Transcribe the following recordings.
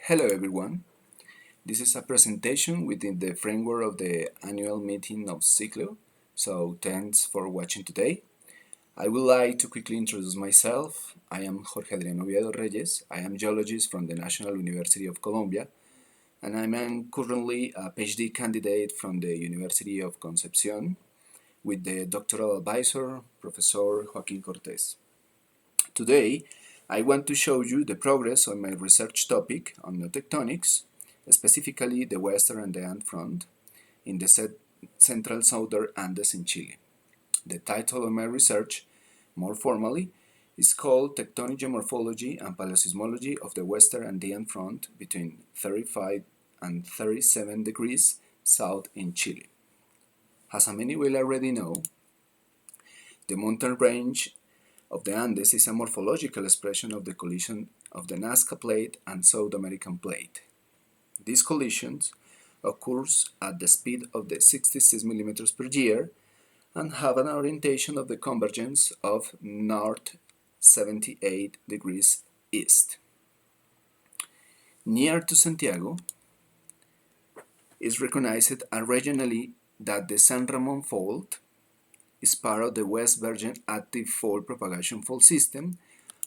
Hello everyone. This is a presentation within the framework of the annual meeting of Ciclo, so thanks for watching today. I would like to quickly introduce myself. I am Jorge Adrián Oviedo Reyes. I am geologist from the National University of Colombia, and I am currently a PhD candidate from the University of Concepcion with the doctoral advisor, Professor Joaquín Cortés. Today, I want to show you the progress on my research topic on the tectonics, specifically the Western Andean front in the central southern Andes in Chile. The title of my research, more formally, is called Tectonic Geomorphology and Paleoseismology of the Western Andean front between 35 and 37 degrees south in Chile. As many will already know, the mountain range of the Andes is a morphological expression of the collision of the Nazca Plate and South American Plate. These collisions occurs at the speed of the 66 mm per year and have an orientation of the convergence of north 78 degrees east. Near to Santiago is recognized regionally that the San Ramon Fault is part of the West Virgin Active Fault Propagation Fault System,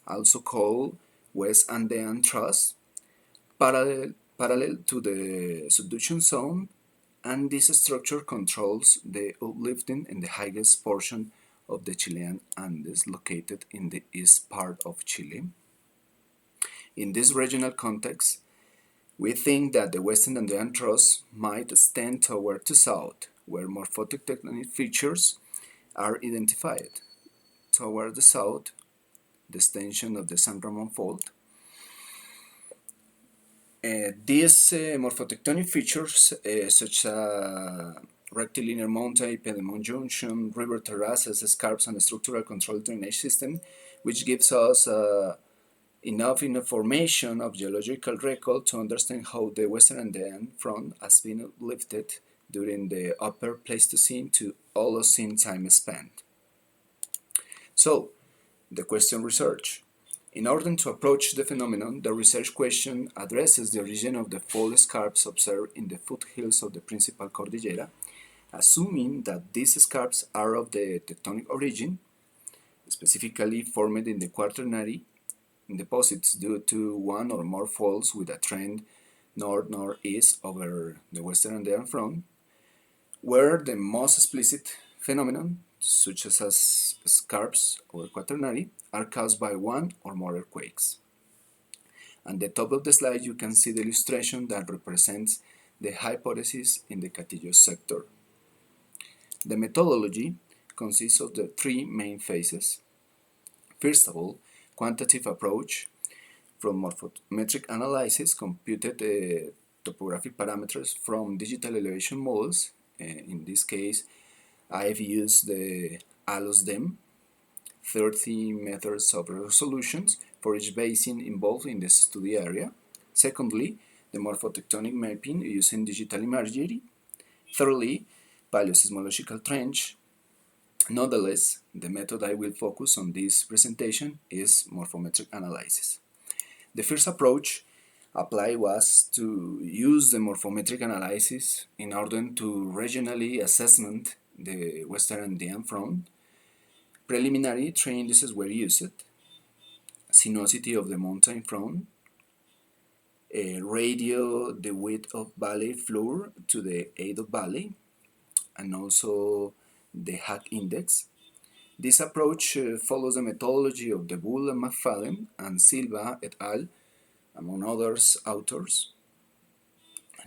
also called West Andean Thrust, parallel to the subduction zone, and this structure controls the uplifting in the highest portion of the Chilean Andes located in the east part of Chile. In this regional context, we think that the Western Andean Thrust might extend toward the south, where morphotectonic features are identified. Toward the south, the extension of the San Ramon Fault. These morphotectonic features, such as rectilinear mountain, Piedmont junction, river terraces, scarps, and structural control drainage system, which gives us enough information of geological record to understand how the Western Andean front has been lifted during the upper Pleistocene to Holocene time span. So, the question research. In order to approach the phenomenon, the research question addresses the origin of the fault scarps observed in the foothills of the principal cordillera, assuming that these scarps are of the tectonic origin, specifically formed in the Quaternary deposits due to one or more faults with a trend north-northeast over the Western Andean front, where the most explicit phenomenon, such as scarps or quaternary, are caused by one or more earthquakes. At the top of the slide, you can see the illustration that represents the hypothesis in the Catillo sector. The methodology consists of the three main phases. First of all, quantitative approach. From morphometric analysis, computed topographic parameters from digital elevation models. In this case, I've used the ALOS-DEM, 30 meters of resolutions for each basin involved in the study area. Secondly, the morphotectonic mapping using digital imagery. Thirdly, paleoseismological trench. Nonetheless, the method I will focus on this presentation is morphometric analysis. The first approach applied was to use the morphometric analysis in order to regionally assessment the Western Andean front. Preliminary three indices were used: sinuosity of the mountain front, radio the width of valley floor to the height of valley, and also the Hack index. This approach follows the methodology of De Bull and McFadden and Silva et al., among others authors.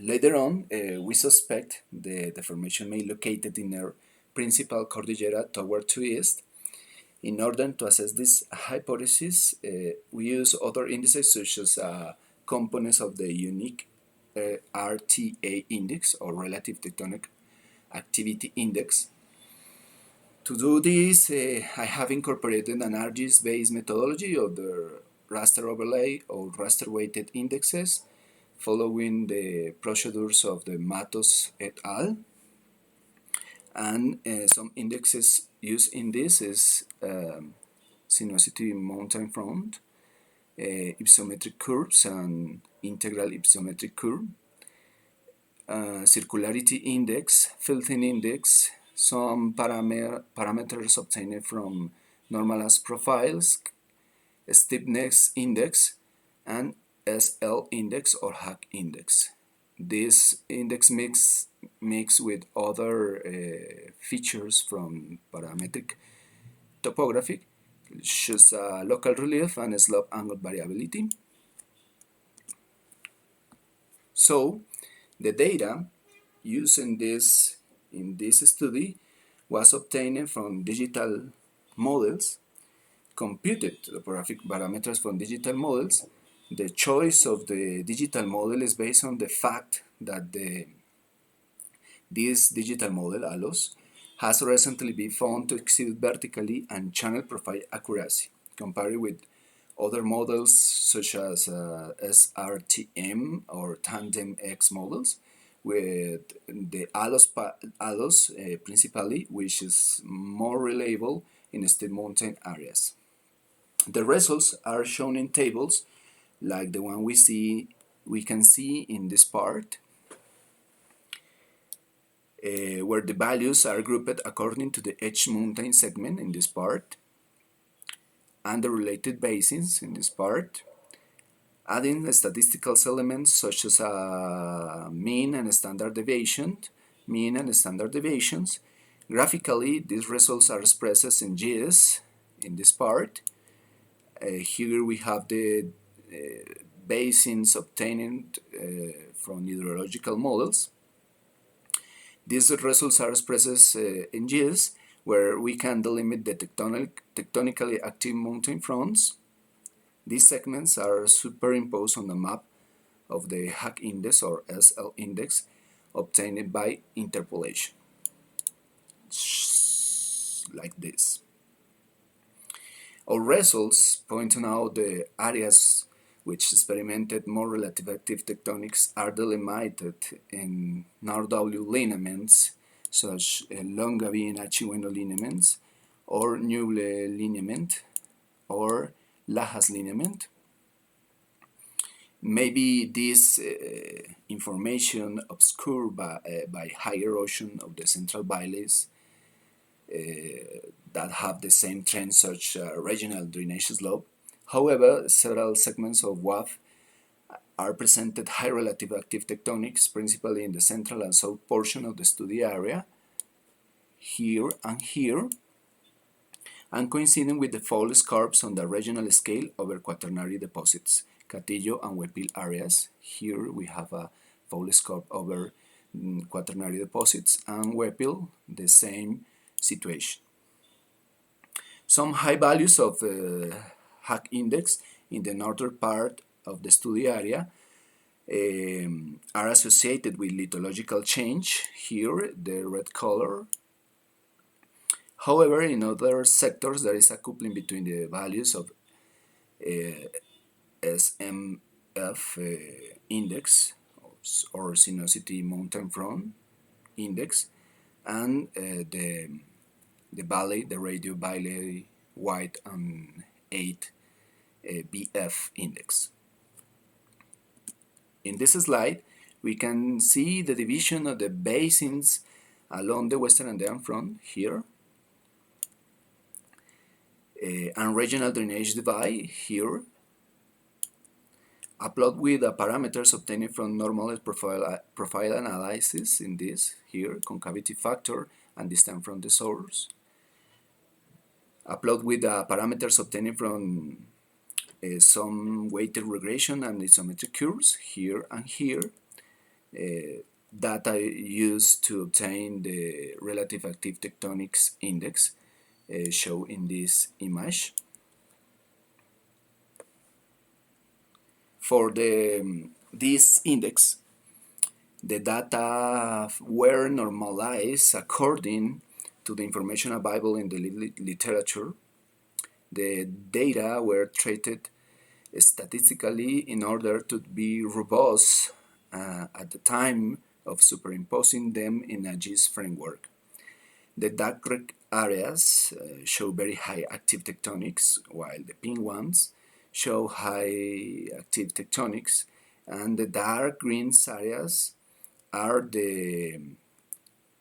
Later on, we suspect the deformation may be located in our principal cordillera toward to east. In order to assess this hypothesis, we use other indices such as components of the unique RTA index, or Relative Tectonic Activity Index. To do this, I have incorporated an ArcGIS-based methodology of the raster overlay or raster weighted indexes, following the procedures of the Matos et al. And some indexes used in this is sinuosity mountain front, hypsometric curves and integral hypsometric curve, circularity index, filtering index, some parameters obtained from normalized profiles, steepness index, and SL index or Hack index. This index mix with other features from parametric topography, shows local relief and slope angle variability. So the data used in this study was obtained from digital models, computed topographic parameters from digital models. The choice of the digital model is based on the fact that this digital model, ALOS, has recently been found to exceed vertically and channel profile accuracy, compared with other models such as SRTM or Tandem X models, with the ALOS principally, which is more reliable in steep mountain areas. The results are shown in tables like the one we can see in this part, where the values are grouped according to the edge mountain segment in this part and the related basins in this part, adding statistical elements such as mean and standard deviations. Graphically, these results are expressed in GS in this part. Here we have the basins obtained from hydrological models. These results are expressed in GS, where we can delimit the tectonically active mountain fronts. These segments are superimposed on the map of the Hack index or SL index obtained by interpolation, like this. Our results point out the areas which experimented more relative active tectonics are delimited in NRW lineaments, such as Longaví and Achihueno lineaments, or Ñuble lineament, or Lajas lineament. Maybe this information obscured by high erosion of the central valleys that have the same trend, such regional drainage slope. However, several segments of WAF are presented high relative active tectonics, principally in the central and south portion of the study area, here, and coinciding with the fall scarps on the regional scale over quaternary deposits, Catillo and Huepil areas. Here we have a fall scarp over quaternary deposits, and Huepil, the same situation. Some high values of the Hack index in the northern part of the study area are associated with lithological change, here the red color. However, in other sectors there is a coupling between the values of SMF index or sinuosity mountain front index and the valley, the radio valley white and 8 BF index. In this slide, we can see the division of the basins along the Western Andean front here, and regional drainage divide here, upload with the parameters obtained from normalized profile analysis in this here, concavity factor and distance from the source. Upload with the parameters obtained from some weighted regression and isometric curves here and here, data used to obtain the relative active tectonics index shown in this image. For this index, the data were normalized according to the information available in the literature. The data were treated statistically in order to be robust at the time of superimposing them in a GIS framework. The dark red areas show very high active tectonics, while the pink ones show high active tectonics, and the dark green areas are the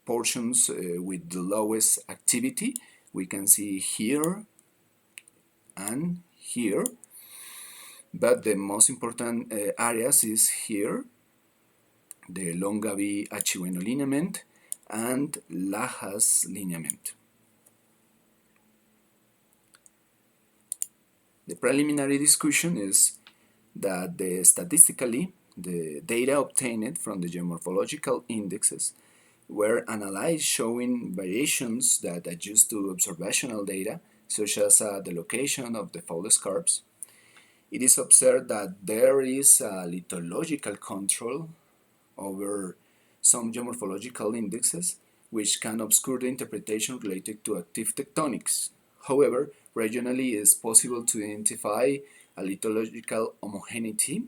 portions with the lowest activity. We can see here and here, but the most important areas is here, the Longaví Achiueno lineament and Lajas lineament. The preliminary discussion is that statistically the data obtained from the geomorphological indexes were analyzed, showing variations that adjust to observational data, such as the location of the fault scarps. It is observed that there is a lithological control over some geomorphological indexes, which can obscure the interpretation related to active tectonics. However, regionally it is possible to identify a lithological homogeneity,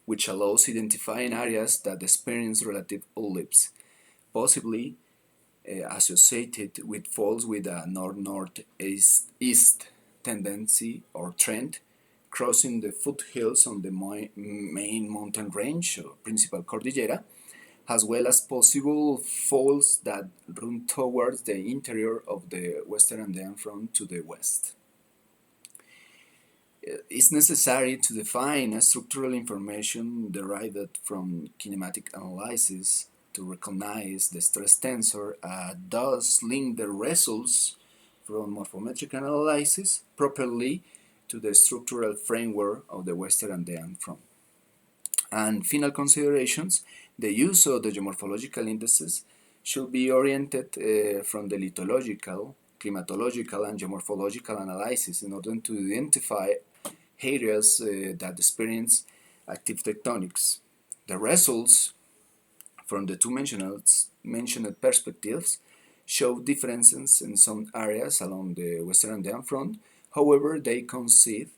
which allows identifying areas that experience relative ellipse, possibly associated with faults with a north-northeast tendency or trend, crossing the foothills on the main mountain range or principal cordillera, as well as possible faults that run towards the interior of the Western Andean front to the west. It's necessary to define a structural information derived from kinematic analysis to recognize the stress tensor, thus link the results from morphometric analysis properly to the structural framework of the Western Andean front. And final considerations, the use of the geomorphological indices should be oriented from the lithological, climatological, and geomorphological analysis in order to identify areas that experience active tectonics. The results from the two mentioned perspectives show differences in some areas along the Western Andean front. However, they coincide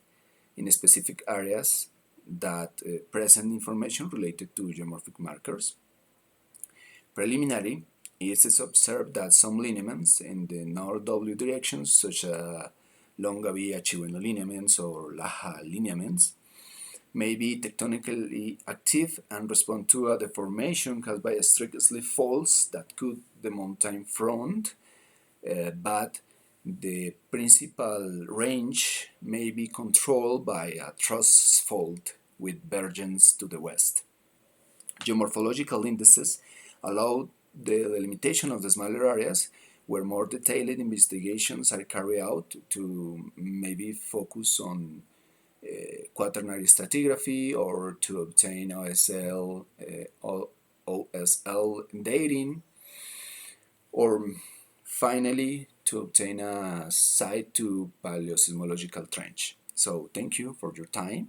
in specific areas that present information related to geomorphic markers. Preliminary, it is observed that some lineaments in the north-W directions, such as Longaví Achiueno lineaments or Laja lineaments, may be tectonically active and respond to a deformation caused by strictly faults that cut the mountain front, but the principal range may be controlled by a truss fault with vergence to the west. Geomorphological indices allow the delimitation of the smaller areas where more detailed investigations are carried out to maybe focus on quaternary stratigraphy or to obtain OSL dating, or finally to obtain a site to paleoseismological trench. So thank you for your time.